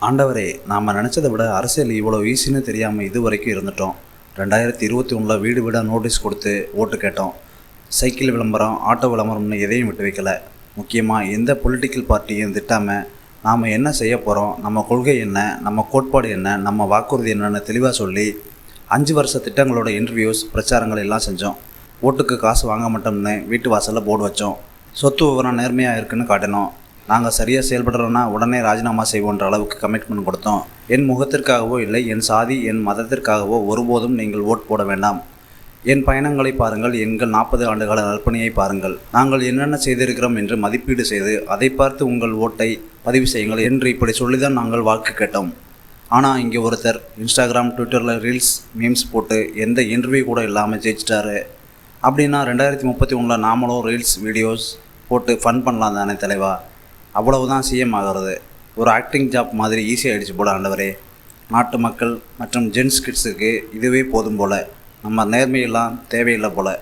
ஆண்டவரே, நாம் நினச்சதை விட அரசியல் இவ்வளோ ஈஸின்னு தெரியாமல் இது வரைக்கும் இருந்துட்டோம். 2021 வீடு வீடாக நோட்டீஸ் கொடுத்து ஓட்டு கேட்டோம். சைக்கிள் விளம்பரம், ஆட்டோ விளம்பரம்னு எதையும் விட்டு வைக்கல. முக்கியமாக எந்த பொலிட்டிக்கல் பார்ட்டியும் திட்டாமல் நாம் என்ன செய்ய போகிறோம், நம்ம கொள்கை என்ன, நம்ம கோட்பாடு என்ன, நம்ம வாக்குறுதி என்னன்னு தெளிவாக சொல்லி 5 வருஷ திட்டங்களோட இன்டர்வியூஸ், பிரச்சாரங்கள் எல்லாம் செஞ்சோம். ஓட்டுக்கு காசு வாங்க மாட்டோம்னு வீட்டு வாசலில் போர்டு வச்சோம். சொத்து விவரம் நேர்மையாக இருக்குன்னு காட்டினோம். நாங்கள் சரியாக செயல்படுறோன்னா உடனே ராஜினாமா செய்வோன்ற அளவுக்கு கமிட்மெண்ட் கொடுத்தோம். என் முகத்திற்காகவோ இல்லை என் சாதி, என் மதத்திற்காகவோ ஒருபோதும் நீங்கள் ஓட் போட வேண்டாம். என் பயணங்களை பாருங்கள், எங்கள் 40 ஆண்டுகால நற்பணியை பாருங்கள். நாங்கள் என்னென்ன செய்திருக்கிறோம் என்று மதிப்பீடு செய்து அதை பார்த்து உங்கள் ஓட்டை பதிவு செய்யுங்கள் என்று இப்படி சொல்லிதான் நாங்கள் வாக்கு கேட்டோம். ஆனால் இங்கே ஒருத்தர் இன்ஸ்டாகிராம், ட்விட்டரில் ரீல்ஸ், மீம்ஸ் போட்டு எந்த இன்டர்வியூ கூட இல்லாமல் ஜெயிச்சிட்டாரு. அப்படின்னா 2031 நாமளும் ரீல்ஸ், வீடியோஸ் போட்டு ஃபன் பண்ணலாம் தானே தலைவா? அவ்வளவுதான் சிஎம் ஆகிறது. ஒரு ஆக்டிங் ஜாப் மாதிரி ஈஸியாகிடுச்சு போல. ஆண்டவரே, நாட்டு மக்கள் மற்றும் ஜென்ஸ் கிட்ஸுக்கு இதுவே போதும் போல். நம்ம நேர்மையெல்லாம் தேவையில்லை போல்.